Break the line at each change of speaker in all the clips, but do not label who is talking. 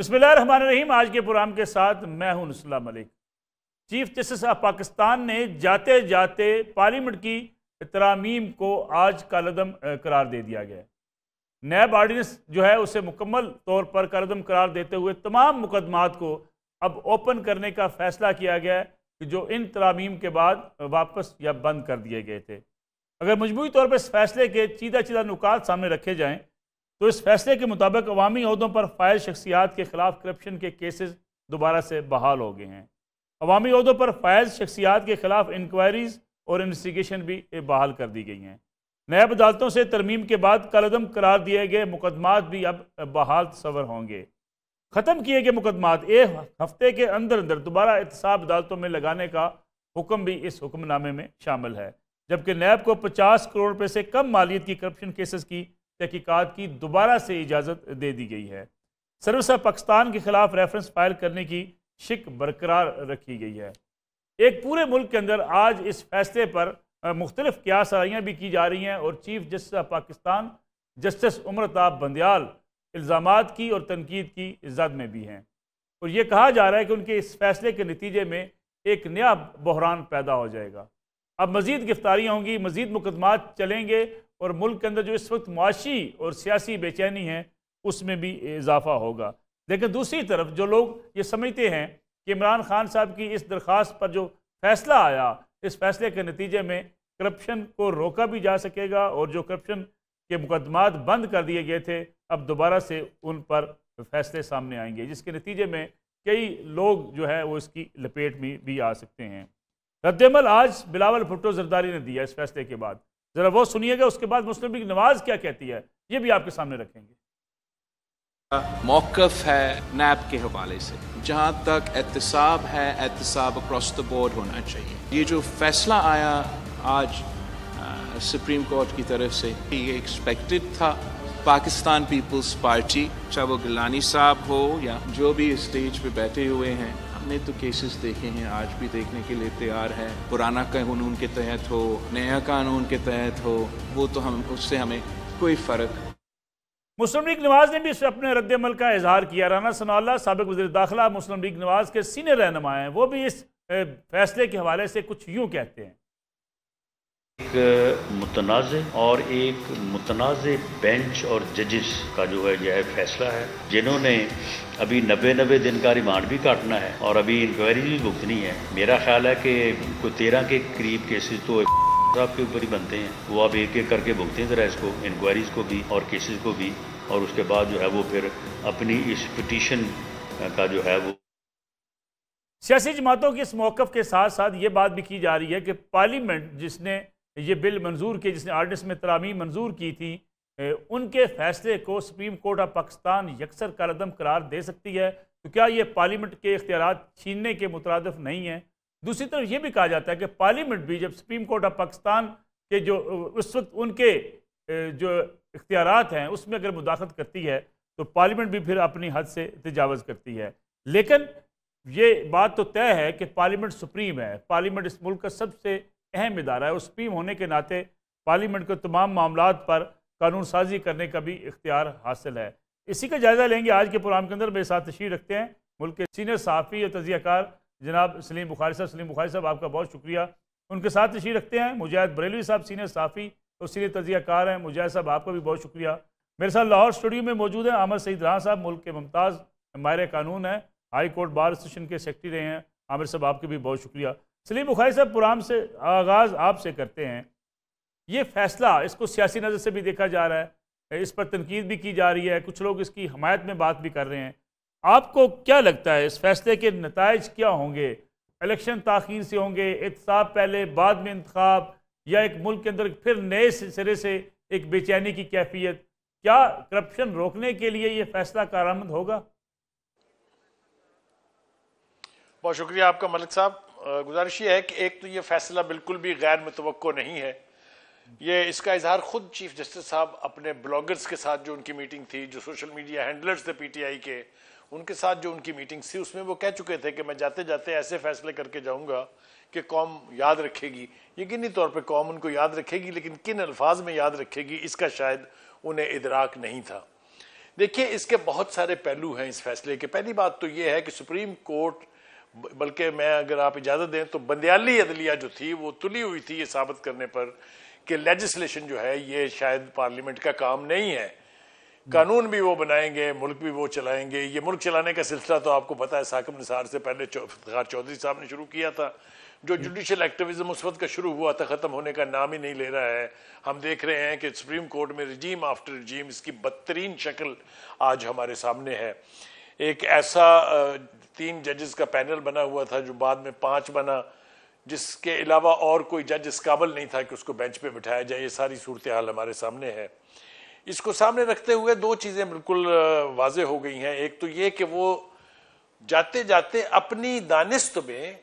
बिस्मिल्लाहिर्रहमानिर्रहीम। आज के प्रोग्राम के साथ मैं हूं Nusla Malik. Chief justice of Pakistan ने जाते जाते पार्लियामेंट की तरामीम को आज कालअदम करार दे दिया गया। नैब आर्डिनेंस जो है उसे मुकम्मल तौर पर कालअदम करार देते हुए तमाम मुकदमात को अब ओपन करने का फैसला किया गया है कि जो इन तरामीम के बाद वापस या बंद कर दिए गए थे। अगर मजमूई तौर पर इस फैसले के चीदा चीदा नुकात सामने रखे जाएँ तो इस फैसले के मुताबिक अवामी अहदों पर फायज शख्सियात के खिलाफ करप्शन के केसेस दोबारा से बहाल हो गए हैं। अवामी अहदों पर फायज शख्सियात के खिलाफ इंक्वायरीज और इन्वेस्टिगेशन भी बहाल कर दी गई हैं। नैब अदालतों से तरमीम के बाद कालअदम करार दिए गए मुकदमात भी अब बहाल तस्वर होंगे। ख़त्म किए गए मुकदमात एक हफ्ते के अंदर अंदर दोबारा एहतसाब अदालतों में लगाने का हुक्म भी इस हुक्मनामे में शामिल है, जबकि नैब को 50 करोड़ रुपये से कम मालियत की करप्शन केसेस की तहकीकात की दोबारा से इजाज़त दे दी गई है। सर्विस ऑफ पाकिस्तान के खिलाफ रेफरेंस फाइल करने की शिक बरकरार रखी गई है। एक पूरे मुल्क के अंदर आज इस फैसले पर मुख्तलिफ क़ियासारियाँ भी की जा रही हैं और chief justice of Pakistan justice Umar Ata Bandial इल्ज़ामात की और तनकीद की जद में भी हैं और ये कहा जा रहा है कि उनके इस फैसले के नतीजे में एक नया बहरान पैदा हो जाएगा। अब मज़ीद गिरफ्तारियाँ होंगी, मज़ीद मुकदमात चलेंगे और मुल्क के अंदर जो इस वक्त मुआशी और सियासी बेचैनी है उसमें भी इजाफा होगा। लेकिन दूसरी तरफ जो लोग ये समझते हैं कि इमरान खान साहब की इस दरख्वास्त पर जो फैसला आया, इस फैसले के नतीजे में करप्शन को रोका भी जा सकेगा और जो करप्शन के मुकदमात बंद कर दिए गए थे अब दोबारा से उन पर फैसले सामने आएंगे, जिसके नतीजे में कई लोग जो है वो इसकी लपेट में भी आ सकते हैं। रद्दमल आज बिलावल भुट्टो जरदारी ने दिया इस फैसले के बाद, ज़रा वो सुनिएगा। उसके बाद मुस्लिम लीग नवाज क्या कहती है ये भी आपके सामने रखेंगे।
मौक़िफ़ है नैब के हवाले से, जहाँ तक एहतसाब है, एहतसाब अक्रॉस द बोर्ड होना चाहिए। ये जो फैसला आया आज सुप्रीम कोर्ट की तरफ से, ये एक्सपेक्टेड था। पाकिस्तान पीपल्स पार्टी, चाहे वो गिलानी साहब हो या जो भी स्टेज पे बैठे हुए हैं, हमने तो केसेस देखे हैं, आज भी देखने के लिए तैयार है। पुराना कानून के तहत हो, नया कानून के तहत हो, वो तो हम उससे हमें कोई फ़र्क।
मुस्लिम लीग नवाज ने भी अपने रद्दमल का इजहार किया। राना सनाउल्लाह साबिक़ वज़ीर दाखिला मुस्लिम लीग नवाज के सीनियर रहनुमा हैं, वो भी इस फैसले के हवाले से कुछ यूँ कहते हैं।
एक मुतनाज़ और एक मुतनाज़ बेंच और जजेस का जो है फैसला है, जिन्होंने अभी 90 दिन का रिमांड भी काटना है और अभी इंक्वायरी भी भुगतनी है। मेरा ख्याल है कि कोई 13 के करीब केसेस तो साहब के ऊपर ही बनते हैं, वो अब एक एक करके भुगतें ज़रा इसको, इंक्वायरीज को भी और केसेस को भी, और उसके बाद जो है वो फिर अपनी इस पिटीशन का जो है वो।
सियासी जमातों के इस मौक़िफ़ के साथ साथ ये बात भी की जा रही है कि पार्लियामेंट जिसने ये बिल मंजूर किए, जिसने आर्डिनेंस में तरामीम मंजूर की थी, उनके फैसले को सुप्रीम कोर्ट ऑफ पाकिस्तान यकसर कालअदम करार दे सकती है। तो क्या ये पार्लियामेंट के इख्तियारात छीनने के मुतरादिफ नहीं है? दूसरी तरफ ये भी कहा जाता है कि पार्लियामेंट भी जब सुप्रीम कोर्ट ऑफ पाकिस्तान के जो उस वक्त उनके जो इख्तियारात हैं उसमें अगर मुदाखलत करती है तो पार्लियामेंट भी फिर अपनी हद से तजावज़ करती है। लेकिन ये बात तो तय है कि पार्लियामेंट सुप्रीम है, पार्लियामेंट इस मुल्क का सबसे अहम इदारा है। उस सुप्रीम होने के नाते पार्लियामेंट को तमाम मामलात पर कानून साजी करने का भी इख्तियार हासिल है। इसी का जायज़ा लेंगे आज के प्रोग्राम के अंदर। मेरे साथ तशरीफ़ रखते हैं मुल्क के सीनियर सहाफ़ी और तज़कियाकार जनाब सलीम बुखारी साहब। सलीम बुखारी साहब आपका बहुत शुक्रिया। उनके साथ तशरीफ़ रखते हैं मुजाहिद बरेलवी साहब, सीनियर सहाफ़ी और सीनियर तज़कियाकार हैं। मुजाहिद साहब आपका भी बहुत शुक्रिया। मेरे साथ लाहौर स्टूडियो में मौजूद हैं आमिर सईद राना साहब, मुल्क के मुमताज़ माहिर कानून हैं, हाई कोर्ट बार एसोसिएशन के सेक्रेटरी रहे हैं। आमिर साहब आपके भी बहुत शुक्रिया। सलीम बुखारी साहब, प्रोग्राम से आगाज़ आपसे करते हैं। ये फ़ैसला, इसको सियासी नज़र से भी देखा जा रहा है, इस पर तनकीद भी की जा रही है, कुछ लोग इसकी हमायत में बात भी कर रहे हैं। आपको क्या लगता है इस फैसले के नताइज क्या होंगे? इलेक्शन ताख़ीर से होंगे, एहतसाब पहले बाद में इंतखाब, या एक मुल्क के अंदर फिर नए सिरे से एक बेचैनी की कैफियत? क्या करप्शन रोकने के लिए ये फैसला कारआमद होगा?
बहुत शुक्रिया आपका मलिक साहब। गुजारिश ये है कि एक तो ये फैसला बिल्कुल भी गैर मुतवक्को नहीं है। ये इसका इजहार खुद चीफ जस्टिस साहब अपने ब्लॉगर्स के साथ जो उनकी मीटिंग थी, जो सोशल मीडिया हैंडलर्स थे पीटीआई के, उनके साथ जो उनकी मीटिंग थी उसमें वो कह चुके थे कि मैं जाते जाते ऐसे फैसले करके जाऊंगा कि कौम याद रखेगी। यकीनी तौर पे कौम उनको याद रखेगी, लेकिन किन अल्फाज में याद रखेगी इसका शायद उन्हें इदराक नहीं था। देखिए, इसके बहुत सारे पहलू हैं इस फैसले के। पहली बात तो ये है कि सुप्रीम कोर्ट, बल्कि मैं अगर आप इजाज़त दें तो बंदियाली अदलिया जो थी वो तुली हुई थी ये साबित करने पर कि लेजिस्लेशन जो है ये शायद पार्लियामेंट का काम नहीं है। कानून भी वो बनाएंगे, मुल्क भी वो चलाएंगे। ये मुल्क चलाने का सिलसिला तो आपको पता है साकिब निसार से पहले इफ्तिखार चौधरी साहब ने शुरू किया था। जो जुडिशल एक्टिविज्म उस वक्त का शुरू हुआ था, ख़त्म होने का नाम ही नहीं ले रहा है। हम देख रहे हैं कि सुप्रीम कोर्ट में रजीम आफ्टर रजीम इसकी बदतरीन शक्ल आज हमारे सामने है। एक ऐसा 3 जजेस का पैनल बना हुआ था जो बाद में 5 बना, जिसके अलावा और कोई जज इस काबिल नहीं था कि उसको बेंच पे बिठाया जाए। ये सारी सूरत हाल हमारे सामने है। इसको सामने रखते हुए 2 चीज़ें बिल्कुल वाजे हो गई हैं। एक तो ये कि वो जाते जाते अपनी दानिस्त में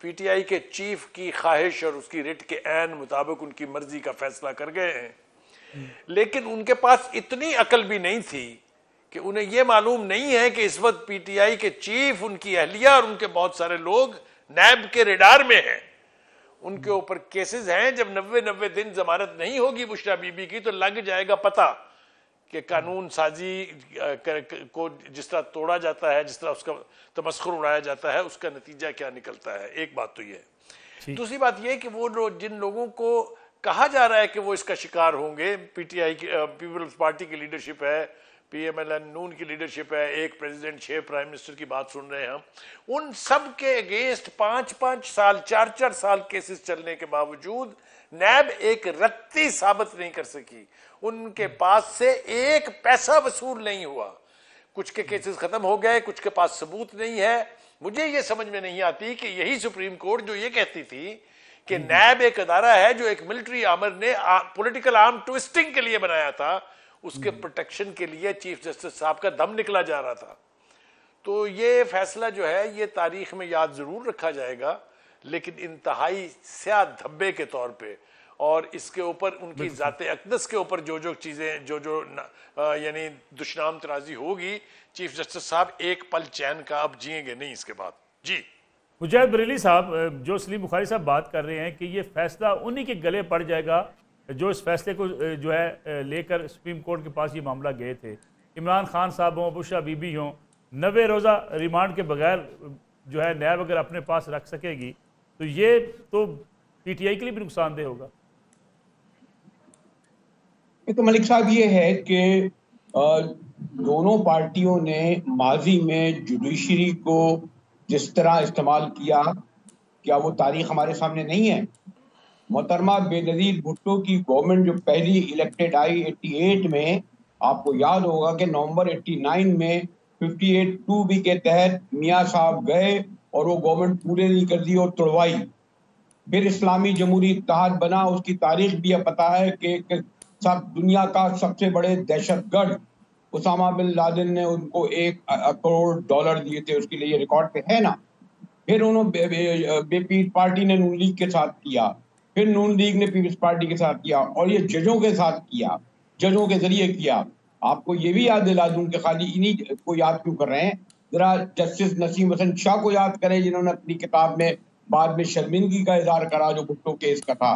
पीटीआई के चीफ की ख्वाहिश और उसकी रिट के ऐन मुताबिक उनकी मर्जी का फैसला कर गए हैं, लेकिन उनके पास इतनी अकल भी नहीं थी कि उन्हें यह मालूम नहीं है कि इस वक्त पीटीआई के चीफ, उनकी अहलिया और उनके बहुत सारे लोग नैब के रेडार में हैं। उनके ऊपर केसेस हैं। जब 90 दिन जमानत नहीं होगी बुशरा बीबी की तो लग जाएगा पता कि कानून साजी को जिस तरह तोड़ा जाता है, जिस तरह उसका तमस्खुर उड़ाया जाता है, उसका नतीजा क्या निकलता है। एक बात तो ये है। दूसरी बात यह कि वो जिन लोगों को कहा जा रहा है कि वो इसका शिकार होंगे, पीटीआई की पीपल्स पार्टी की लीडरशिप है, पीएमएलएन नून की लीडरशिप है, एक प्रेसिडेंट 6 प्राइम मिनिस्टर की बात सुन रहे हैं हम, उन सब के अगेंस्ट 5-5 साल 4-4 साल केसेस चलने के बावजूद नैब एक रत्ती साबित नहीं कर सकी। उनके पास से एक पैसा वसूल नहीं हुआ। कुछ के केसेस खत्म हो गए, कुछ के पास सबूत नहीं है। मुझे ये समझ में नहीं आती कि यही सुप्रीम कोर्ट जो ये कहती थी कि नैब एक अदारा है जो एक मिलिट्री आर्मर ने पॉलिटिकल आर्म ट्विस्टिंग के लिए बनाया था, उसके प्रोटेक्शन के लिए चीफ जस्टिस साहब का दम निकला जा रहा था। तो ये फैसला जो है ये तारीख में याद जरूर रखा जाएगा, लेकिन इंतहाई स्याह धब्बे के तौर पे। और इसके ऊपर उनकी जाते अकदस के ऊपर जो चीजें जो यानी दुश्मन तराजी होगी, चीफ जस्टिस साहब एक पल चैन का अब जिएंगे नहीं इसके बाद। जी
मुजाहिद बरेली साहब, जो सलीम बुखारी साहब बात कर रहे हैं कि ये फैसला उन्हीं के गले पड़ जाएगा जो इस फैसले को जो है लेकर सुप्रीम कोर्ट के पास ये मामला गए थे। इमरान खान साहब हों, बुशरा बीबी हों, 90 रोज़ा रिमांड के बगैर जो है नैब अगर अपने पास रख सकेगी तो ये तो पीटीआई के लिए भी नुकसानदेह होगा।
तो मलिक साहब ये है कि दोनों पार्टियों ने माजी में जुडिशरी को जिस तरह इस्तेमाल किया, क्या वो तारीख हमारे सामने नहीं है? मोहतरमा बेनज़ीर भुट्टो की गवर्नमेंट जो पहली इलेक्टेड आई 88 में, आपको याद होगा कि नवंबर 89 में 58(2)B के तहत मियाँ साहब गए और वो गवर्नमेंट पूरे नहीं कर दी और तोड़वाई। फिर इस्लामी जमहूरी इत्तेहाद बना, उसकी तारीख भी अब पता है कि सब दुनिया का सबसे बड़े दहशतगर्द उसामा बिन लादेन ने उनको $1 करोड़ दिए थे, उसके लिए रिकॉर्ड पे है ना। फिर उन्होंने पीपल्स पार्टी ने नून लीग के साथ किया, फिर नून लीग ने पीपल्स पार्टी के साथ किया, और ये जजों के साथ किया, जजों के जरिए किया। आपको ये भी याद दिला दूं कि खाली इन्हीं को याद क्यों कर रहे हैं, जरा जस्टिस नसीम हसन शाह को याद करें जिन्होंने अपनी किताब में बाद में शर्मिंदगी का इजहार करा जो भुट्टो केस का था।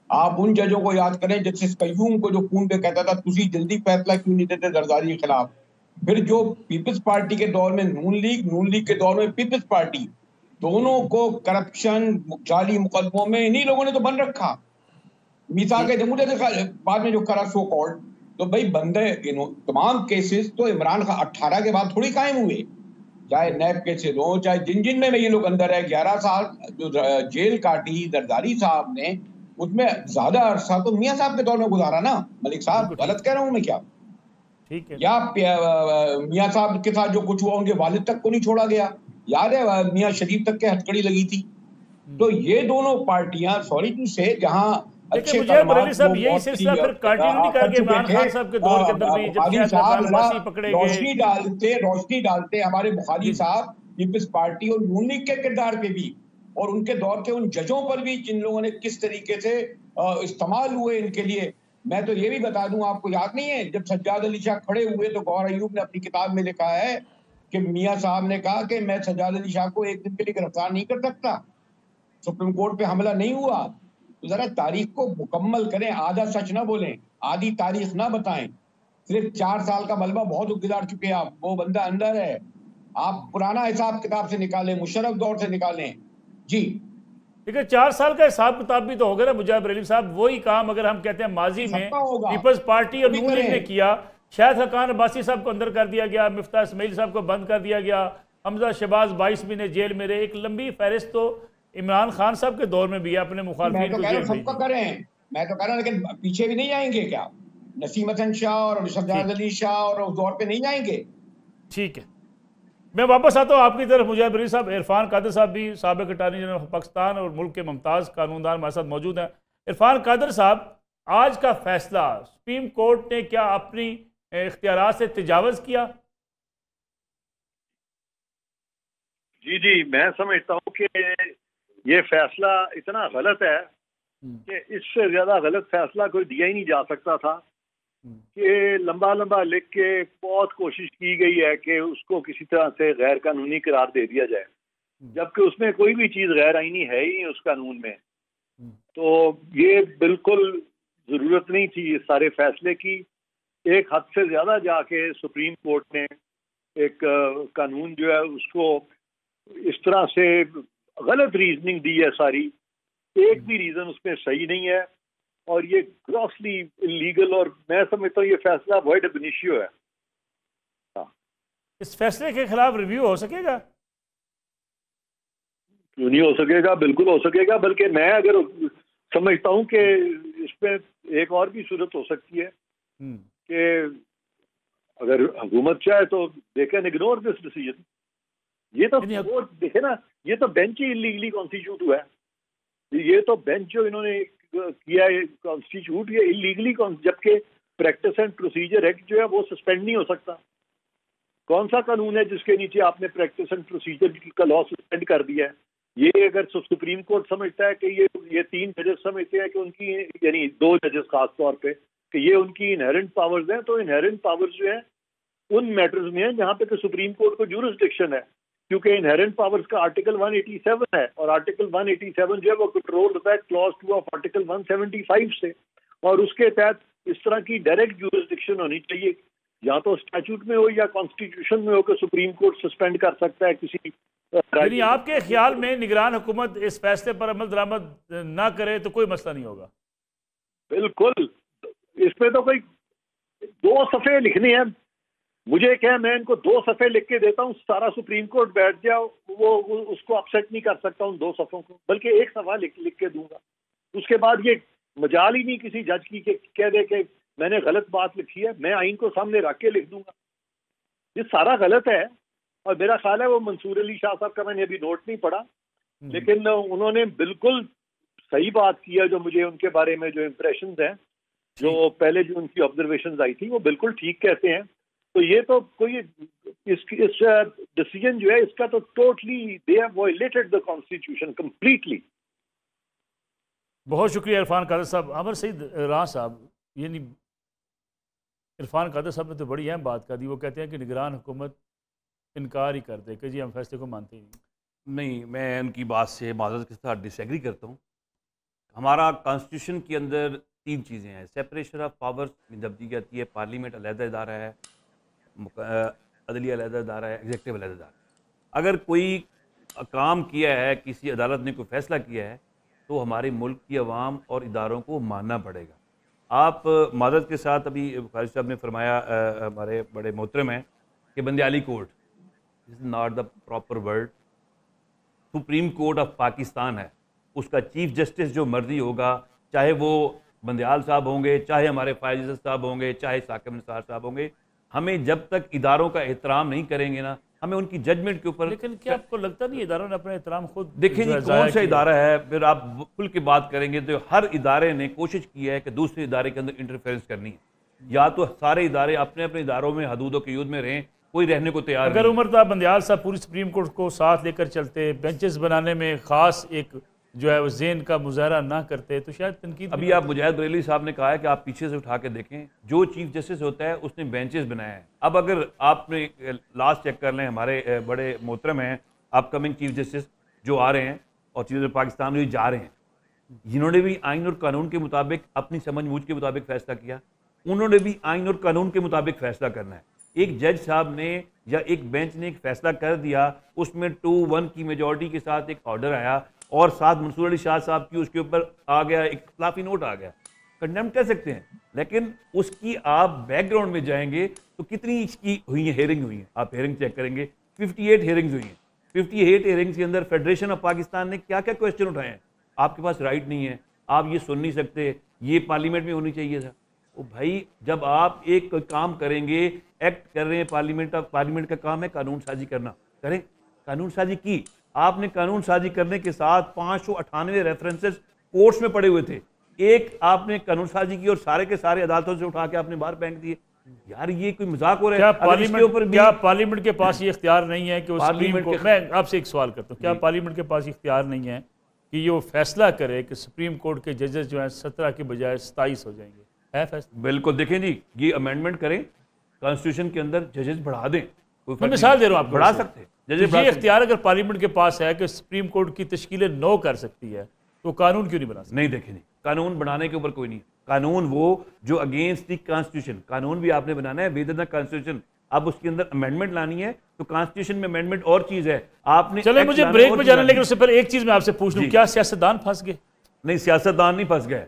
आप उन जजों को याद करें, जस्टिस कयूम को जो खून पे कहता था तुसी जल्दी फैसला क्यों नहीं देते जरदारी के खिलाफ। फिर जो पीपल्स पार्टी के दौर में नून लीग के दौर में पीपल्स पार्टी, दोनों को करप्शन जाली मुकदमों में इन्हीं लोगों ने तो बन रखा। मिसाल के जमहूरियत के बाद में जो करा सो कॉल्ड, तो भाई बंदे तमाम केसेस तो इमरान खान 18 के बाद थोड़ी कायम हुए, चाहे नैब केसेस हो, चाहे जिन में ये लोग अंदर है। 11 साल जो जेल काटी जरदारी साहब ने, उसमें ज्यादा अरसा तो मियाँ साहब के दौर में गुजारा ना। मलिक साहब गलत कह रहा हूं मैं क्या?
ठीक है।
या मियाँ साहब के साथ जो कुछ हुआ उनके वालिद तक को नहीं छोड़ा गया, याद है मियाँ शरीफ तक के हथकड़ी लगी थी। तो ये दोनों पार्टियां सॉरी टू से जहां अच्छे
यही सिलसिला फिर कंटिन्यू करके इमरान खान साहब के दौर के अंदर भी जब पकड़े गए,
रोशनी डालते हमारे बुखारी साहब पीपल्स पार्टी और नून लीग के किरदार पे भी, और उनके दौर के उन जजों पर भी जिन लोगों ने किस तरीके से इस्तेमाल हुए इनके लिए। मैं तो ये भी बता दूं, आपको याद नहीं है जब सज्जाद अली शाह खड़े हुए तो गौहर अयूब ने अपनी किताब में लिखा है कि मियाँ साहब ने कहा कि मैं सज्जाद अली शाह को एक दिन के लिए गिरफ्तार नहीं कर सकता, सुप्रीम कोर्ट पे हमला नहीं हुआ। तो जरा तारीख को मुकम्मल करें, आधा सच ना बोलें, आधी तारीख ना बताएं। सिर्फ 4 साल का मलबा बहुत गुजार चुके हैं आप, वो बंदा अंदर है। आप पुराना हिसाब किताब से निकालें, मुशर्रफ दौर से निकालें। जी
देखिए 4 साल का हिसाब किताब भी तो हो गया ना मुजाहिद बरेलवी साहब। वही काम अगर हम कहते हैं माजी में पीपल्स पार्टी और नून लीग ने किया, शाहिद खान अब्बासी साहब को अंदर कर दिया गया, मिफ्ता इस्माइल साहब को बंद कर दिया गया, हमजा शहबाज 22 महीने जेल में रहे, एक लंबी फहरिस्त तो इमरान खान साहब के दौर में भी है अपने मुखालफिन को जेल में।
करें, मैं तो कह रहा हूं, लेकिन पीछे भी नहीं आएंगे क्या? नसीम हसन शाह और सज्जाद अली शाह और उस दौर पे नहीं आएंगे?
ठीक है, मैं वापस आता हूँ आपकी तरफ मुजाहिद बरेलवी साहब। इरफान कादर साहब भी साबिक अटॉर्नी जनरल पाकिस्तान और मुल्क के मुमताज़ कानूनदान हमारे साथ मौजूद हैं। इरफान कादर साहब, आज का फैसला सुप्रीम कोर्ट ने क्या अपनी इख्तियारात से तजावज़ किया?
जी जी, मैं समझता हूँ कि ये फैसला इतना गलत है कि इससे ज्यादा गलत फैसला कोई दिया ही नहीं जा सकता था। कि लंबा लंबा लिख के बहुत कोशिश की गई है कि उसको किसी तरह से गैर कानूनी करार दे दिया जाए, जबकि उसमें कोई भी चीज गैर आईनी है ही नहीं उस कानून में। तो ये बिल्कुल जरूरत नहीं थी इस सारे फैसले की। एक हद से ज्यादा जाके सुप्रीम कोर्ट ने एक कानून जो है उसको इस तरह से गलत रीजनिंग दी है सारी, एक भी रीजन उसमें सही नहीं है और ये ग्रॉसली इलीगल, और मैं समझता हूँ ये फैसला वॉइड अब इनिशियो है।
इस फैसले के खिलाफ रिव्यू हो सकेगा?
क्यों नहीं हो सकेगा, बिल्कुल हो सकेगा। बल्कि मैं अगर समझता हूँ कि इसमें एक और भी सूरत हो सकती है कि अगर हुकूमत चाहे तो they can ignore this decision. ये तो वो देखे ना, ये तो बेंच ही इलीगली कॉन्स्टिट्यूट हुआ है। ये तो बेंच जो इन्होंने किया है कॉन्स्टिट्यूट, ये इलीगली, जबकि प्रैक्टिस एंड प्रोसीजर एक्ट जो है वो सस्पेंड नहीं हो सकता। कौन सा कानून है जिसके नीचे आपने प्रैक्टिस एंड प्रोसीजर का लॉ सस्पेंड कर दिया है? ये अगर सुप्रीम कोर्ट समझता है कि ये 3 जजेस समझते हैं कि उनकी, यानी 2 जजेस खास तौर पे, कि ये उनकी इनहेरेंट पावर्स हैं, तो इनहेरेंट पावर्स जो है उन मैटर्स में है जहाँ पे कि सुप्रीम कोर्ट को ज्यूरिसडिक्शन है। क्योंकि इनहेरेंट पावर्स का आर्टिकल 187 है और आर्टिकल 187 जो है वो कंट्रोल होता है क्लॉज 2 ऑफ आर्टिकल 175 से, और उसके तहत इस तरह की डायरेक्ट ज्यूरिसडिक्शन होनी चाहिए, या तो स्टैट्यूट में हो या कॉन्स्टिट्यूशन में हो कि सुप्रीम कोर्ट सस्पेंड कर सकता है किसी।
यानी आपके ख्याल में निगरान हुकूमत इस फैसले पर अमल दरामद ना करे तो कोई मसला नहीं होगा?
बिल्कुल, इसमें तो कोई 2 सफ़े लिखने हैं। मुझे क्या है, मैं इनको 2 सफ़े लिख के देता हूँ, सारा सुप्रीम कोर्ट बैठ जाओ, वो उसको अपसेट नहीं कर सकता उन 2 सफ़ों को, बल्कि 1 सफ़ा लिख के दूंगा। उसके बाद ये मजाल ही नहीं किसी जज की कह दे कि मैंने गलत बात लिखी है, मैं आइन को सामने रख के लिख दूंगा। ये सारा गलत है। और मेरा ख्याल है वो मंसूर अली शाह साहब का मैंने अभी नोट नहीं पढ़ा, लेकिन उन्होंने बिल्कुल सही बात की है। जो मुझे उनके बारे में जो इम्प्रेशन हैं, जो पहले जो उनकी ऑब्जर्वेशन आई थी, वो बिल्कुल ठीक कहते हैं। तो ये तो कोई इस डिसीजन जो है इसका तो totally they have violated the constitution completely.
बहुत शुक्रिया इरफान कादर साहब। अमर सईद राह साहब, यानी इरफान कादर साहब ने तो बड़ी अहम बात कर दी। वो कहते हैं कि निगरान हुकूमत इनकार ही करते कि जी हम फैसले को मानते ही
नहीं। मैं उनकी बात से माज़रत के साथ डिसएग्री करता हूँ। हमारा कॉन्स्टिट्यूशन के अंदर 3 चीज़ें हैं। सेपरेशन ऑफ पावर्स में जब दी जाती है, पार्लियामेंट अलहदा इदारा है, अदलिया अलहदा इदारा है, एग्जीक्यूटिव अलहदा इदारा है। अगर कोई काम किया है, किसी अदालत ने कोई फैसला किया है, तो हमारे मुल्क की आवाम और इदारों को मानना पड़ेगा। आप माज़रत के साथ अभी फ़ारिस साहब ने फरमाया, हमारे बड़े मोहतरम हैं, कि बंदियाली court is not the proper word. Supreme court of Pakistan है, उसका चीफ जस्टिस जो मर्जी होगा, चाहे वो बंदियाल साहब होंगे, चाहे हमारे फायज साहब होंगे, चाहे साकिब निसार साहब होंगे, हमें जब तक इदारों का एहतराम नहीं करेंगे ना, हमें उनकी जजमेंट के ऊपर।
लेकिन क्या आपको लगता नहीं इदारों ने अपना एहतराम खुद
देखिए जी, कौन सा इदारा है? फिर आप खुल की बात करेंगे तो हर इदारे ने कोशिश की है कि दूसरे इदारे के अंदर इंटरफेरेंस करनी है। या तो सारे इदारे अपने अपने इदारों में हदूदों के युद्ध में रहें, कोई रहने को तैयार नहीं।
अगर उमर बंदियाल साहब पूरी सुप्रीम कोर्ट को साथ लेकर चलते, बेंचेस बनाने में खास एक जो है वो ज़ेन का मुजाहरा ना करते, तो शायद तनकीद।
अभी आप मुजाहिद बरेलवी साहब ने कहा है कि आप पीछे से उठा के देखें, जो चीफ जस्टिस होता है उसने बेंचेस बनाया है। अब अगर आपने लास्ट चेक कर लें, हमारे बड़े मोहतरम हैं अपकमिंग चीफ जस्टिस जो आ रहे हैं और चीफ जस्टिस पाकिस्तान में जा रहे हैं, जिन्होंने भी आइन और कानून के मुताबिक अपनी समझ बूझ के मुताबिक फैसला किया, उन्होंने भी आइन और कानून के मुताबिक फैसला करना है। एक जज साहब ने या एक बेंच ने एक फैसला कर दिया, उसमें 2-1 की मेजॉरिटी के साथ एक ऑर्डर आया और साथ मंसूर अली शाह साहब की उसके ऊपर आ गया, एक इख्तिलाफी नोट आ गया, कंडेम कर सकते हैं। लेकिन उसकी आप बैकग्राउंड में जाएंगे तो कितनी इसकी हुई है, हेयरिंग हुई है, आप हेयरिंग चेक करेंगे, 58 हेयरिंग्स हुई हैं। 58 हेयरिंग्स के अंदर फेडरेशन ऑफ पाकिस्तान ने क्या क्या क्वेश्चन उठाए हैं। आपके पास राइट नहीं है, आप ये सुन नहीं सकते, ये पार्लियामेंट में होनी चाहिए था। तो भाई जब आप एक काम करेंगे, एक्ट कर रहे हैं, पार्लियामेंट का काम है कानून साजी करना, करें। कानून साजी की आपने, कानून साजी करने के साथ 598 रेफरेंसेस कोर्ट्स में पड़े हुए थे, एक आपने कानून साजी की और सारे के सारे अदालतों से उठा के आपने बाहर फेंक दिए। यार ये कोई मजाक हो रहा है।
क्या पार्लियामेंट के पास ये इख्तियार नहीं है कि मैं आपसे एक सवाल करता हूँ, क्या पार्लियामेंट के पास इख्तियार नहीं है कि ये फैसला करे कि सुप्रीम कोर्ट के जजेस जो हैं 17 के बजाय 27 हो जाएंगे? है फैसला?
बिल्कुल, देखें जी, ये अमेंडमेंट करें, कॉन्स्टिट्यूशन के अंदर जजेस बढ़ा दें।
मैं मिसाल दे रहा हूँ, आप
बढ़ा सकते हैं जजेस।
ये इख्तियार अगर पार्लियामेंट के पास है कि सुप्रीम कोर्ट की तश्कील 9 कर सकती है, तो कानून क्यों नहीं बना सकती?
नहीं, देखें नहीं, कानून बनाने के ऊपर कोई नहीं। कानून वो जो अगेंस्ट द कॉन्स्टिट्यूशन, कानून भी आपने बनाना है विद द कॉन्स्टिट्यूशन। अब उसके अंदर अमेंडमेंट लानी है तो कॉन्स्टिट्यूशन में अमेंडमेंट और चीज है। आपने
चलो मुझे ब्रेक में जाना, लेकिन उससे पहले एक चीज मैं आपसे पूछ लूं, क्या सियासतदान फंस गए?
नहीं, सियासतदान नहीं फंस गए,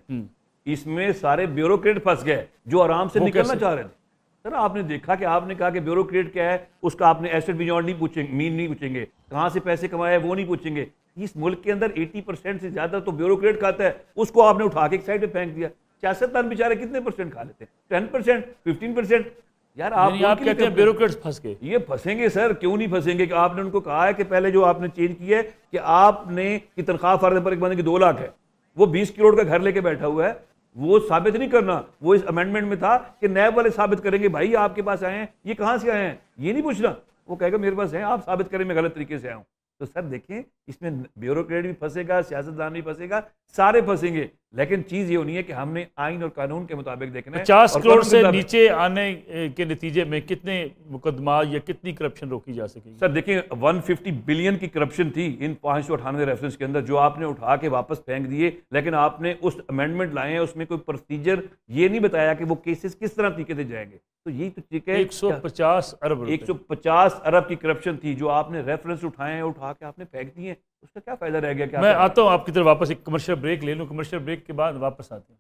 इसमें सारे ब्यूरोक्रेट फंस गए जो आराम से निकलना चाह रहे थे। सर आपने देखा कि आपने कहा कि ब्यूरोक्रेट क्या है, उसका आपने एसेट बियॉन्ड नहीं पूछेंगे, मीन नहीं पूछेंगे, कहां से पैसे कमाए वो नहीं पूछेंगे। इस मुल्क के अंदर 80% से ज्यादा तो ब्यूरोक्रेट खाता है, उसको आपने उठा के एक साइड पे फेंक दिया। सियासतदान बेचारे कितने परसेंट खा लेते हैं? 10%, 15%। यार आप
कहते हैं ब्यूरोक्रेट्स फंस गए।
ये फंसेंगे सर, क्यों नहीं फंसेंगे? कि आपने उनको कहा है कि पहले जो आपने चेंज किया है कि आपने की तनख्वाह फर्द पर एक बंदे की 2 लाख है, वो 20 करोड़ का घर लेके बैठा हुआ है, वो साबित नहीं करना। वो इस अमेंडमेंट में था कि नैब वाले साबित करेंगे, भाई आपके पास आए हैं, ये कहां से आए हैं, ये नहीं पूछना। वो कहेगा मेरे पास है, आप साबित करें मैं गलत तरीके से आया हूं। तो सर देखें, इसमें ब्यूरोक्रेट भी फंसेगा, सियासतदान भी फंसेगा, सारे फंसेंगे। लेकिन चीज ये होनी है कि हमने आइन और कानून के मुताबिक देखना है।
50 करोड़ से नीचे आने के नतीजे में कितने मुकदमा या कितनी करप्शन रोकी जा सकेगी?
सर देखिए, 150 बिलियन की करप्शन थी इन 598 रेफरेंस के अंदर, जो आपने उठा के वापस फेंक दिए। लेकिन आपने उस अमेंडमेंट लाए हैं, उसमें कोई प्रोसीजर ये नहीं बताया कि वो केसेस किस तरह तरीके से जाएंगे। तो यही तो ठीक है,
150 अरब
150 अरब की करप्शन थी जो आपने रेफरेंस उठाए हैं, उठा के आपने फेंक दिए। उसका क्या फायदा रह गया? क्या
मैं आता हूं आपकी तरफ वापस, एक कमर्शियल ब्रेक ले लूं, कमर्शियल ब्रेक के बाद वापस आते हैं।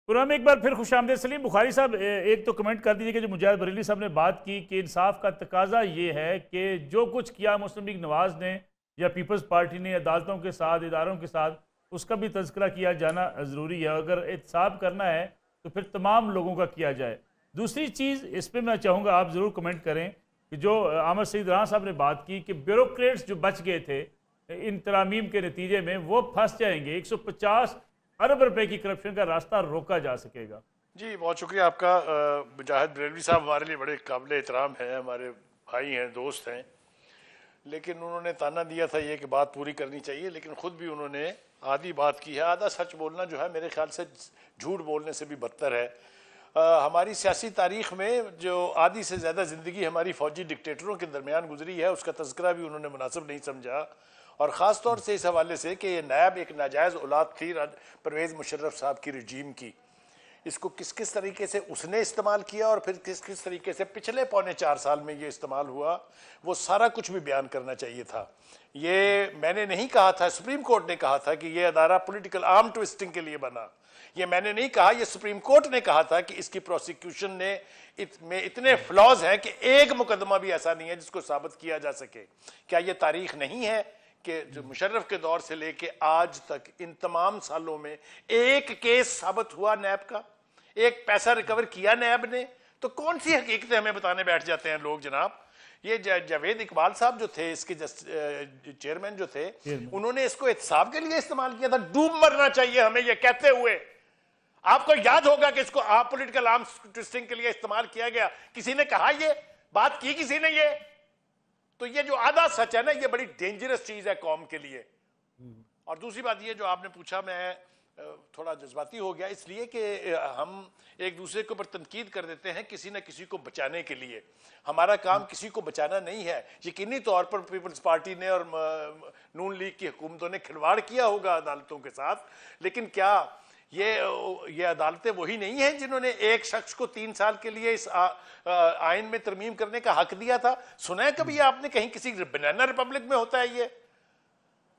पुराना एक बार फिर खुशामदीद। सलीम बुखारी साहब, एक तो कमेंट कर दीजिए कि जो मुजाहिद बरेली साहब ने बात की कि इंसाफ का तकाजा ये है कि जो कुछ किया मुस्लिम लीग नवाज ने या पीपल्स पार्टी ने अदालतों के साथ, इदारों के साथ, उसका भी तज़किरा किया जाना ज़रूरी है। अगर एहतसाब करना है तो फिर तमाम लोगों का किया जाए। दूसरी चीज़ इस पर मैं चाहूँगा आप ज़रूर कमेंट करें कि जो आमर सईद राना साहब ने बात की कि ब्यूरोक्रेट्स जो बच गए थे इन तरामीम के नतीजे में, वो फंस जाएंगे। 150 अरब रुपए की करप्शन का रास्ता रोका जा सकेगा।
जी बहुत शुक्रिया आपका। मुजाहिद बरेलवी साहब हमारे लिए बड़े काबिल एहतराम हैं, हमारे भाई हैं, दोस्त हैं, लेकिन उन्होंने ताना दिया था ये कि बात पूरी करनी चाहिए, लेकिन ख़ुद भी उन्होंने आधी बात की है। आधा सच बोलना जो है मेरे ख्याल से झूठ बोलने से भी बदतर है। हमारी सियासी तारीख में जो आधी से ज़्यादा ज़िंदगी हमारी फ़ौजी डिक्टेटरों के दरमियान गुजरी है, उसका तज़किरा भी उन्होंने मुनासिब नहीं समझा। और ख़ास तौर से इस हवाले से कि ये नायब एक नाजायज़ औलाद थी परवेज़ मुशर्रफ साहब की रजीम की, इसको किस किस तरीके से उसने इस्तेमाल किया और फिर किस किस तरीके से पिछले 4.25 साल में ये इस्तेमाल हुआ, वो सारा कुछ भी बयान करना चाहिए था। ये मैंने नहीं कहा था, सुप्रीम कोर्ट ने कहा था कि ये अदारा पॉलिटिकल आर्म ट्विस्टिंग के लिए बना। ये मैंने नहीं कहा, ये सुप्रीम कोर्ट ने कहा था कि इसकी प्रोसिक्यूशन में इतने फ्लॉज हैं कि एक मुकदमा भी ऐसा नहीं है जिसको साबित किया जा सके। क्या ये तारीख नहीं है कि जो मुशर्रफ के दौर से लेके आज तक इन तमाम सालों में एक केस साबित हुआ नैब का, एक पैसा रिकवर किया नैब ने? तो कौन सी हकीकतें हमें बताने बैठ जाते हैं लोग जनाब। ये जावेद इकबाल साहब जो थे, इसके चेयरमैन जो थे, उन्होंने इसको एहतसाब के लिए इस्तेमाल किया था, डूब मरना चाहिए हमें ये कहते हुए। आपको याद होगा कि इसको पॉलिटिकल आर्म ट्विस्टिंग के लिए इस्तेमाल किया गया। किसी ने कहा, ये बात की किसी ने? ये तो ये जो आधा सच है ना, ये बड़ी डेंजरस चीज है कौम के लिए। और दूसरी बात ये जो आपने पूछा, मैं थोड़ा जज्बाती हो गया इसलिए कि हम एक दूसरे के ऊपर तनकीद कर देते हैं किसी न किसी को बचाने के लिए। हमारा काम किसी को बचाना नहीं है। यकीनी तौर पर पीपल्स पार्टी ने और नून लीग की हुकूमतों ने खिलवाड़ किया होगा अदालतों के साथ, लेकिन क्या ये अदालतें वही नहीं हैं जिन्होंने एक शख्स को 3 साल के लिए इस आइन में तरमीम करने का हक दिया था? सुना है कभी आपने कहीं किसी बनाना रिपब्लिक में होता है ये?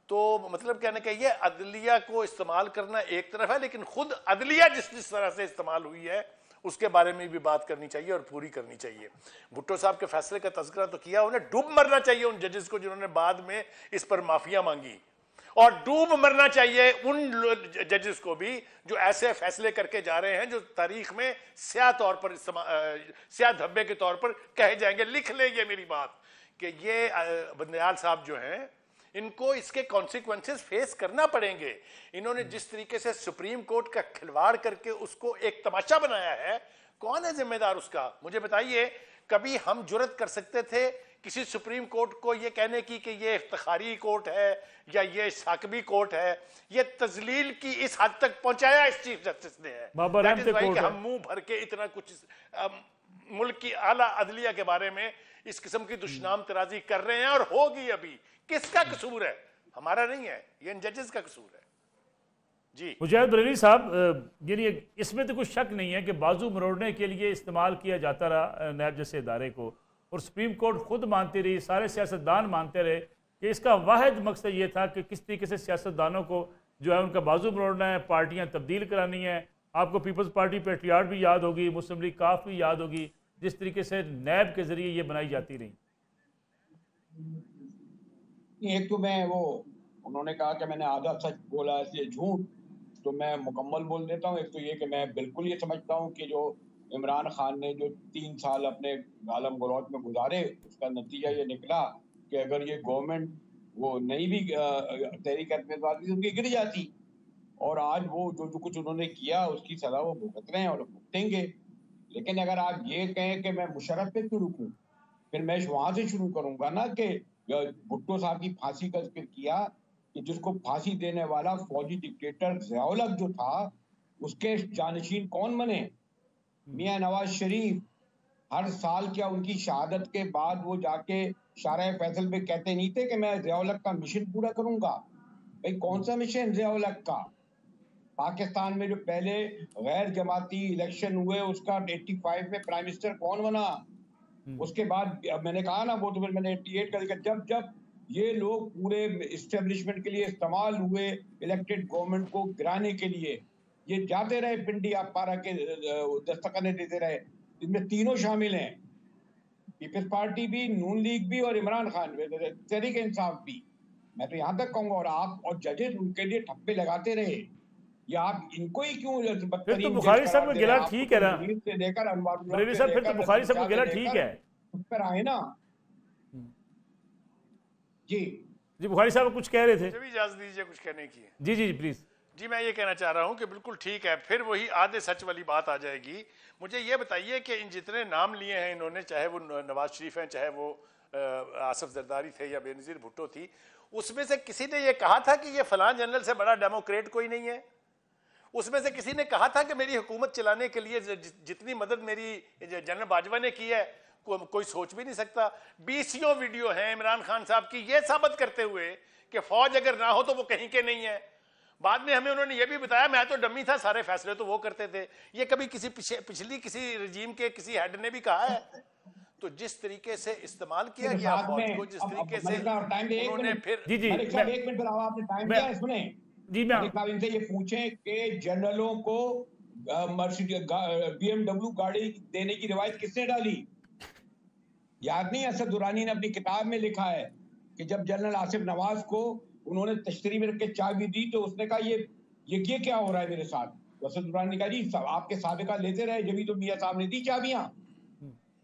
तो मतलब कहने का ये अदलिया को इस्तेमाल करना एक तरफ है, लेकिन खुद अदलिया जिस तरह से इस्तेमाल हुई है उसके बारे में भी बात करनी चाहिए और पूरी करनी चाहिए। भुट्टो साहब के फैसले का तज़किरा तो किया, उन्हें डूब मरना चाहिए उन जजेस को जिन्होंने बाद में इस पर माफिया मांगी, और डूब मरना चाहिए उन जजेस को भी जो ऐसे फैसले करके जा रहे हैं जो तारीख में स्याह तौर पर स्याह धब्बे के तौर पर कहे जाएंगे। लिख ले ये मेरी बात कि ये बंदयाल साहब जो हैं इनको इसके कॉन्सिक्वेंसेस फेस करना पड़ेंगे। इन्होंने जिस तरीके से सुप्रीम कोर्ट का खिलवाड़ करके उसको एक तमाशा बनाया है, कौन है जिम्मेदार उसका? मुझे बताइए, कभी हम जुर्रत कर सकते थे किसी सुप्रीम कोर्ट को ये कहने की कि ये इफ्तिखारी कोर्ट है या ये साकबी कोर्ट है? ये तजलील की इस हद तक पहुंचाया इस चीफ जस्टिस ने है। That is why कि हम मुंह भर के इतना कुछ मुल्क की आला अदलिया के बारे में इस किस्म की दुश्मनाम तराजी कर रहे हैं, और होगी अभी। किसका कसूर है? हमारा नहीं है, ये इन जजेस का कसूर है। जी
मुजाहिद बरेलवी साहब, यानी इसमें तो कुछ शक नहीं है कि बाजू मरोड़ने के लिए इस्तेमाल किया जाता रहा नैब जैसे इदारे को, और सुप्रीम कोर्ट खुद मानती रही, सारे सियासतदान मानते रहे कि इसका वाहिद मकसद ये था कि किस तरीके से सियासतदानों को जो है उनका बाजू मरोड़ना है, पार्टियाँ तब्दील करानी है। आपको पीपल्स पार्टी पेट्रियाट भी याद होगी, मुस्लिम लीग काफ भी याद होगी, जिस तरीके से नैब के जरिए ये बनाई जाती रही।
एक तो मैं उन्होंने कहा कि मैंने आधा सच बोला इसलिए झूठ, तो मैं मुकम्मल बोल देता हूँ। एक तो ये कि मैं बिल्कुल ये समझता हूँ कि जो इमरान खान ने जो 3 साल अपने आलम गलौत में गुजारे, उसका नतीजा ये निकला कि अगर ये गवर्नमेंट वो नहीं भी तहरीक एतमाद थी उनकी गिर जाती, और आज वो जो कुछ उन्होंने किया उसकी सजा वो भुगत रहे हैं और भुगतेंगे। लेकिन अगर आप ये कहें कि मैं मुशर्रफ पे क्यों रुकूं, फिर मैं वहां से शुरू करूंगा ना कि भुट्टो साहब की फांसी का जिक्र किया कि जिसको फांसी देने वाला फौजी डिक्टेटर ज़िया-उल हक जो था, उसके जानशीन कौन बने? मियां नवाज शरीफ। हर साल क्या उनकी शहादत के बाद वो जाके शारा फैसल पे कहते नहीं थे कि मैं ज़िया-उल हक का मिशन पूरा करूंगा? भाई कौन सा मिशन ज़िया-उल हक का? पाकिस्तान में जो पहले गैर जमाती इलेक्शन हुए उसका 85 में प्राइम मिनिस्टर कौन बना? उसके बाद मैंने कहा ना, वो तो फिर मैंने 88 का देखा, जब ये लोग पूरे इस्टेब्लिशमेंट के लिए इस्तेमाल हुए, इलेक्टेड गवर्नमेंट को गिराने के लिए, ये जाते रहे पिंडी आप पारा के दस्तखत देते रहे। इसमें तीनों शामिल हैं, पीपल्स पार्टी भी, नून लीग भी और इमरान खान भी, तहरीक इंसाफ भी। मैं तो यहाँ तक कहूँगा, और आप और जजेस उनके लिए ठप्पे लगाते रहे। या आप इनको ही क्यों?
फिर तो बुखारी साहब को गिला ठीक है ना, बरेलवी साहब, फिर तो बुखारी साहब को गिला ठीक है,
उस पर आए ना। जी
बुखारी साहब कुछ कह रहे थे,
मुझे भी इजाजत दीजिए कुछ कहने की।
जी प्लीज।
जी मैं ये कहना चाह रहा हूँ कि बिल्कुल ठीक है, फिर वही आधे सच वाली बात आ जाएगी। मुझे ये बताइए कि इन जितने नाम लिए हैं इन्होंने, चाहे वो नवाज शरीफ हैं, चाहे वो आसिफ जरदारी थे या बेनज़ीर भुट्टो थी, उसमें से किसी ने ये कहा था कि ये फलां जनरल से बड़ा डेमोक्रेट कोई नहीं है? उसमें से किसी ने कहा था कि मेरी हुकूमत चलाने के लिए जितनी मदद मेरी जनरल बाजवा ने की है कोई सोच भी नहीं सकता? 20 वीडियो हैं इमरान खान साहब की ये साबित करते हुए कि फौज अगर ना हो तो वो कहीं के नहीं है। बाद में हमें उन्होंने ये भी बताया मैं तो डमी था, सारे फैसले तो वो करते थे। ये कभी किसी पिछली किसी रजीम के किसी हेड ने भी कहा है? तो जिस तरीके से इस्तेमाल किया गया फौज को, जिस तरीके से उन्होंने फिर
एक मिनट बताओ, आपने टाइम दिया, सुने
जी। मैं
इनसे ये पूछें कि जनरलों को BMW गाड़ी देने की रिवायत किसने डाली? याद नहीं? असद दुरानी ने अपनी किताब में लिखा है कि जब जनरल आसिफ नवाज को उन्होंने तश्तरी में रख के चाबी दी तो उसने कहा ये क्या हो रहा है मेरे साथ? तो असद दुरानी ने कहा जी आपके साबिका लेते रहे, जब तो मियां साहब ने दी चाबियां।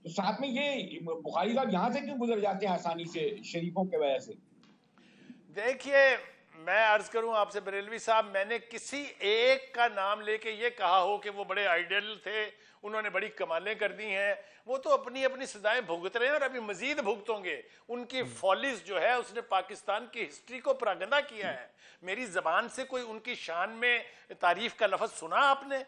तो साथ में ये बुखारी साहब यहाँ से क्यों गुजर जाते हैं आसानी से शरीफों के वजह से?
देखिए मैं अर्ज करूं आपसे बरेलवी साहब, मैंने किसी एक का नाम लेके ये कहा हो कि वो बड़े आइडियल थे, उन्होंने बड़ी कमालें कर दी हैं, वो तो अपनी अपनी सजाएं भुगत रहे हैं और अभी मजीद भुगतोंगे। उनकी फॉलिस जो है उसने पाकिस्तान की हिस्ट्री को परागंदा किया है। मेरी जबान से कोई उनकी शान में तारीफ का लफ्ज सुना आपने?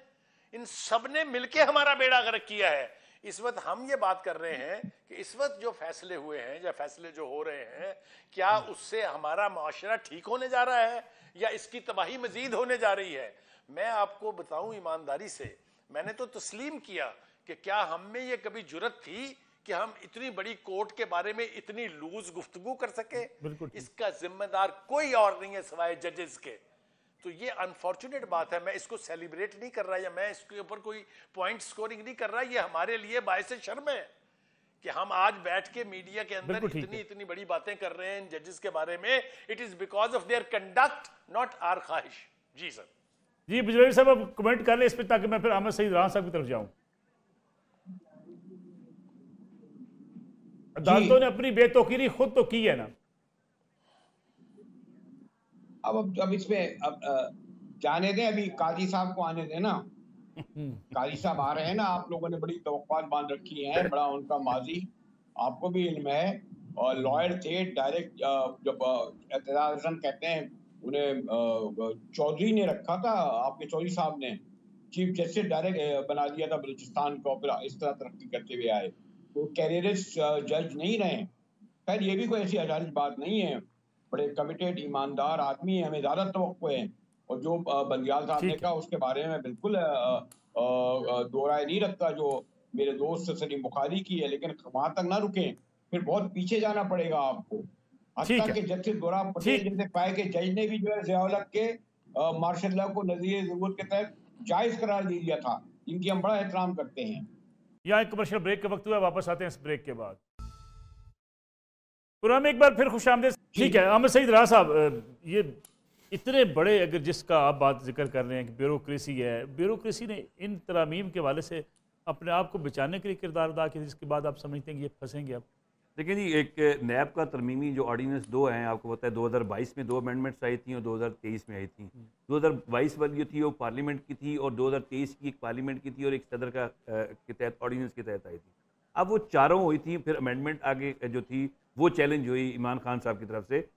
इन सब ने मिलकर हमारा बेड़ा गर्क किया है। इस वक्त हम ये बात कर रहे हैं कि इस वक्त जो फैसले हुए हैं या फैसले जो हो रहे हैं, क्या उससे हमारा माशरा ठीक होने जा रहा है या इसकी तबाही मजीद होने जा रही है? मैं आपको बताऊं ईमानदारी से, मैंने तो तस्लीम किया कि क्या हम में ये कभी जुर्रत थी कि हम इतनी बड़ी कोर्ट के बारे में इतनी लूज गुफ्तगू कर सके। इसका जिम्मेदार कोई और नहीं है सिवाय जजेस के। तो ये अनफॉर्चुनेट बात है, मैं इसको सेलिब्रेट नहीं कर रहा या मैं इसके ऊपर कोई पॉइंट स्कोरिंग नहीं कर रहा। ये हमारे लिए बायसे शर्म है कि हम आज बैठ के मीडिया के अंदर इतनी बड़ी बातें कर रहे हैं जजेस के बारे में। It is because of their conduct, not our ख्वाहिश। जी सर।
जी बिजलानी साहब, अब कमेंट कर लें इस पर ताकि मैं फिर अहमद सईद राना साहब की तरफ जाऊं। अदालतों ने अपनी बेतौकीरी खुद तो की है ना।
अब इसमें अब जाने दें, अभी काजी साहब को आने दें ना। काजी साहब आ रहे हैं ना, आप लोगों ने बड़ी तवक्कुआत बांध रखी हैं, बड़ा उनका माजी आपको भी इल्म है। और लॉयर थे डायरेक्ट, जब एतजाज हसन कहते हैं उन्हें चौधरी ने रखा था, आपके चौधरी साहब ने चीफ जस्टिस डायरेक्ट बना दिया था बलूचिस्तान को, फिर इस तरह तरक्की करते हुए आए, तो कैरियरिस्ट जज नहीं रहे। खैर ये भी कोई ऐसी अजायज बात नहीं है, बड़े कमिटेड ईमानदार आदमी है, हमें ज़्यादा तवक्को है। और जो बंदियाल साहब ने कहा उसके बारे में बिल्कुल दो राय नहीं रखता, जो मेरे दोस्त सलीम बुखारी की है, लेकिन वहां तक ना रुके, फिर बहुत पीछे जाना पड़ेगा आपको। हत्ता के जस्टिस गुलाम पटेल जैसे पाए के जज ने भी जो है ज़िया-उल-हक के मार्शल लॉ को नज़ीर ज़रूरत के तहत जायज़ करार दे दिया था, इनकी हम बड़ा एहतराम करते हैं।
यहाँ एक कमर्शियल ब्रेक का वक्त हुआ, वापस आते हैं इस ब्रेक के बाद। प्रोग्राम एक बार फिर खुशामदीद। ठीक है अहमद सईद राना साहब, ये इतने बड़े अगर जिसका आप बात जिक्र कर रहे हैं कि ब्यूरोक्रेसी है, ब्यूरोक्रेसी ने इन तरामीम के हवाले से अपने आप को बचाने के लिए किरदार अदा किया, जिसके बाद आप समझते हैं कि ये फंसेंगे अब।
देखिए जी, एक नैब का तरमीमी जो ऑर्डिनेंस 2 हैं, आपको पता है 2022 में 2 अमेंडमेंट्स आई थी और 2023 में आई थी। 2022 वाली जो थी वो पार्लियामेंट की थी और 2023 की एक पार्लियामेंट की थी और एक सदर का के तहत ऑर्डिनेंस के तहत आई थी। अब वो चारों हुई थी, फिर अमेंडमेंट आगे जो थी वो चैलेंज हुई इमरान खान साहब की तरफ से।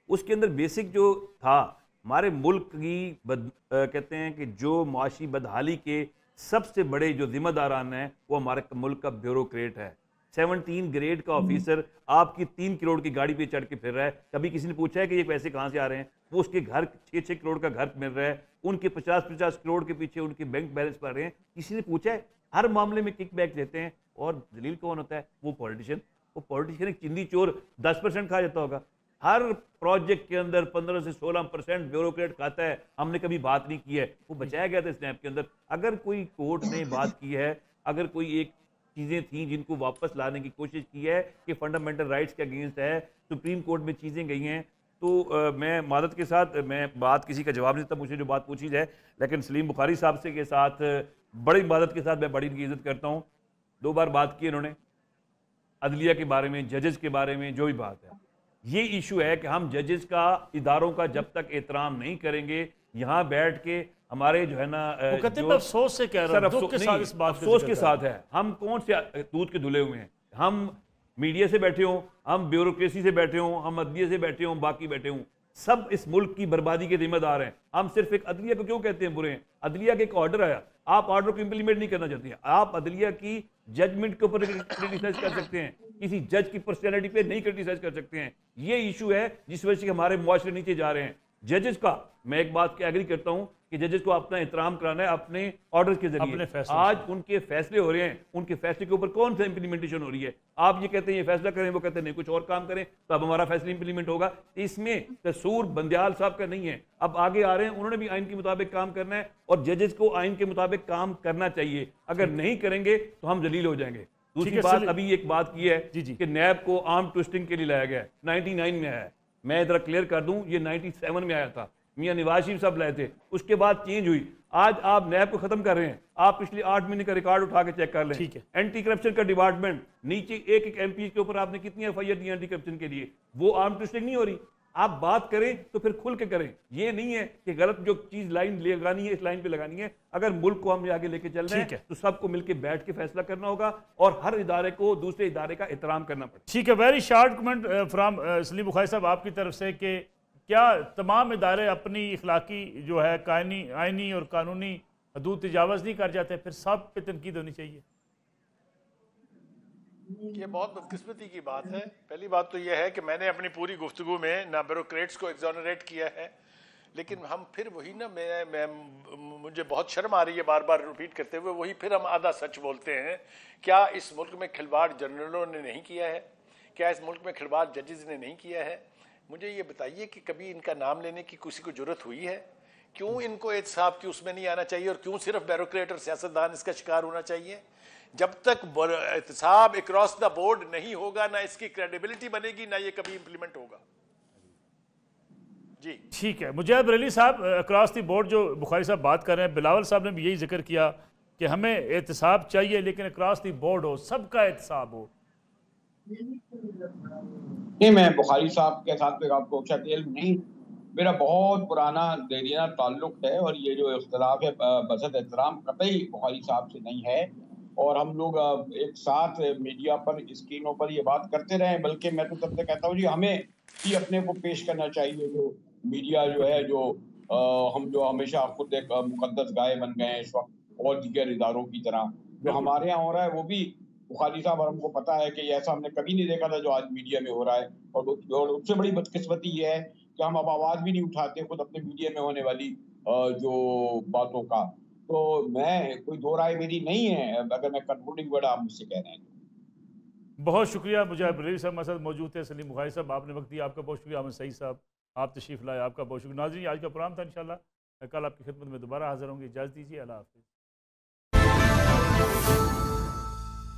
उसके अंदर बेसिक जो था, हमारे मुल्क की कहते हैं कि जो मुआशी बदहाली के सबसे बड़े जो जिम्मेदारान हैं वो हमारे मुल्क का ब्यूरोक्रेट है। 17 ग्रेड का ऑफिसर आपकी 3 करोड़ की गाड़ी पे चढ़ के फिर रहा है। कभी किसी ने पूछा है कि ये पैसे कहाँ से आ रहे हैं? वो उसके घर 6-6 करोड़ का घर मिल रहा है, उनके 50-50 करोड़ के पीछे उनके बैंक बैलेंस पड़ रहे हैं। किसी ने पूछा है? हर मामले में किक बैक देते हैं। और दलील कौन होता है? वो पॉलिटिशियन। वो पॉलिटिशियन एक चिंदी चोर 10% खा जाता होगा। हर प्रोजेक्ट के अंदर 15 से 16% ब्यूरोक्रेट खाता है। हमने कभी बात नहीं की है, वो बचाया गया था स्नैप के अंदर। अगर कोई कोर्ट ने बात की है, अगर कोई एक चीज़ें थी जिनको वापस लाने की कोशिश की है कि फंडामेंटल राइट्स के अगेंस्ट है, सुप्रीम कोर्ट में चीज़ें गई हैं, तो मैं मादत के साथ मैं बात किसी का जवाब नहीं देता, मुझे जो बात पूछी जाए, लेकिन सलीम बुखारी साहब से के साथ बड़ी मादत के साथ मैं बड़ी इनकी इज्जत करता हूँ। 2 बार बात की इन्होंने अदलिया के बारे में, जजेस के बारे में, जो भी बात है। ये इशू है कि हम जजेस का, इदारों का जब तक एहतराम नहीं करेंगे, यहाँ बैठ के हमारे जो है ना,
अफसोस से कह रहा हूं, दुख के साथ इस बात
अफसोस के साथ है, हम कौन से दूध के धुले हुए हैं? हम मीडिया से बैठे हों, हम ब्यूरोक्रेसी से बैठे हों, हम अदलिया से बैठे हों, बाकी बैठे हों, सब इस मुल्क की बर्बादी के जिम्मेदार हैं। हम सिर्फ एक अदलिया को क्यों कहते हैं बुरे हैं? अदलिया के एक ऑर्डर आया, आप ऑर्डर को इंप्लीमेंट नहीं करना चाहते हैं, आप अदलिया की जजमेंट के ऊपर क्रिटिसाइज कर सकते हैं, किसी जज की पर्सनैलिटी पे नहीं क्रिटिसाइज कर सकते हैं। ये इशू है जिस वजह से हमारे मुआशरे नीचे जा रहे हैं। जजेस का मैं एक बात की एग्री करता हूं कि जजेस को अपना एहतराम कराना है अपने ऑर्डर के जरिए। आज उनके फैसले हो रहे हैं, उनके फैसले के ऊपर कौन सा इंप्लीमेंटेशन हो रही है? आप ये कहते हैं ये फैसला करें, वो कहते हैं नहीं कुछ और काम करें, तो अब हमारा फैसला इंप्लीमेंट होगा। इसमें कसूर बंदियाल साहब का नहीं है। अब आगे आ रहे हैं, उन्होंने भी आइन के मुताबिक काम करना है और जजेस को आइन के मुताबिक काम करना चाहिए। अगर नहीं करेंगे तो हम जलील हो जाएंगे। दूसरी बात, अभी एक बात की है कि नैब को आर्म ट्विस्टिंग के लिए लाया गया है, 99 में आया है। मैं इधर क्लियर कर दूं, ये 97 में आया था, मियां नवाज शरीफ साहब लाए थे, उसके बाद चेंज हुई। आज आप नैब को खत्म कर रहे हैं, आप पिछले 8 महीने का रिकॉर्ड उठा के चेक कर लें। ठीक है, एंटी करप्शन का डिपार्टमेंट, नीचे एक एमपी के ऊपर आपने कितनी एफआईआर दी एंटी करप्शन के लिए? वो आर्म ट्विस्टिंग नहीं हो रही। आप बात करें तो फिर खुल के करें, ये नहीं है कि गलत जो चीज लाइन लगानी है इस लाइन पे लगानी है। अगर मुल्क को हम आगे लेके चल रहे हैं तो सबको मिलकर बैठ के फैसला करना होगा और हर इदारे को दूसरे इदारे का एहतराम करना पड़ेगा।
ठीक है, very short comment from Salim Bukhari साहब आपकी तरफ से कि क्या तमाम इदारे अपनी इखलाकी जो है आइनी और कानूनी हदूद तजावज़ नहीं कर जाते? फिर सब पे तनकीद होनी चाहिए।
ये बहुत बदकिस्मती की बात है। पहली बात तो यह है कि मैंने अपनी पूरी गुफ्तगू में ना ब्यूरोक्रेट्स को एग्जोनरेट किया है, लेकिन हम फिर वही ना, मुझे बहुत शर्म आ रही है बार बार रिपीट करते हुए, वही फिर हम आधा सच बोलते हैं। क्या इस मुल्क में खिलवाड़ जनरलों ने नहीं किया है? क्या इस मुल्क में खिलवाड़ जजेस ने नहीं किया है? मुझे ये बताइए कि कभी इनका नाम लेने की किसी को जरूरत हुई है? क्यों इनको एहतसाब की उसमें नहीं आना चाहिए और क्यों सिर्फ ब्यूरोक्रेट और सियासतदान इसका शिकार होना चाहिए? जब तक एहतसाब अक्रॉस द बोर्ड नहीं होगा, ना इसकी क्रेडिबिलिटी बनेगी, ना ये कभी इंप्लीमेंट होगा। जी
ठीक है। मुजैब अली साहब, अक्रॉस द बोर्ड जो बुखारी साहब बात कर रहे हैं, बिलावल साहब ने भी यही जिक्र किया कि हमें एहतसाब चाहिए लेकिन अक्रॉस द बोर्ड हो, सबका एहतसाब हो।
नहीं, मैं बुखारी साहब के साथ में आपको इल्म नहीं, मेरा बहुत पुराना देरीना ताल्लुक है और ये जो इख्तलाफ है बसत एहतराम कतई बुखारी साहब से नहीं है। और हम लोग एक साथ मीडिया पर, स्क्रीनों पर ये बात करते रहे, बल्कि मैं तो सबसे कहता हूँ जी हमें ही अपने को पेश करना चाहिए। जो मीडिया जो है, जो हम जो हमेशा खुद एक मुकद्दस गाय बन गए हैं इस वक्त और दीगर इदारों की तरह, जो हमारे यहाँ हो रहा है वो भी बुखारी साहब और हमको पता है कि ऐसा हमने कभी नहीं देखा था जो आज मीडिया में हो रहा है। और उससे बड़ी बदकिस्मती ये है कि हम अब आवाज भी नहीं उठाते खुद अपने मीडिया में होने वाली जो बातों का। तो मैं, कोई दो राय मेरी नहीं है, अगर मैं कंक्लूडिंग वर्ड आप मुझसे कह रहे हैं।
बहुत शुक्रिया मुजैब अली साहब हमारे साथ मौजूद थे। सलीम बुखारी साहब, आपने वक्त दिया, आपका बहुत शुक्रिया। अहमद सईद साहब, आप तशरीफ़ लाए, आपका बहुत शुक्रिया। नाज़रीन, आज का प्रोग्राम था, इंशाल्लाह कल आपकी खिदमत में दोबारा हाजिर होंगे। इजाज़त दीजिए, अल्लाह हाफ़िज़।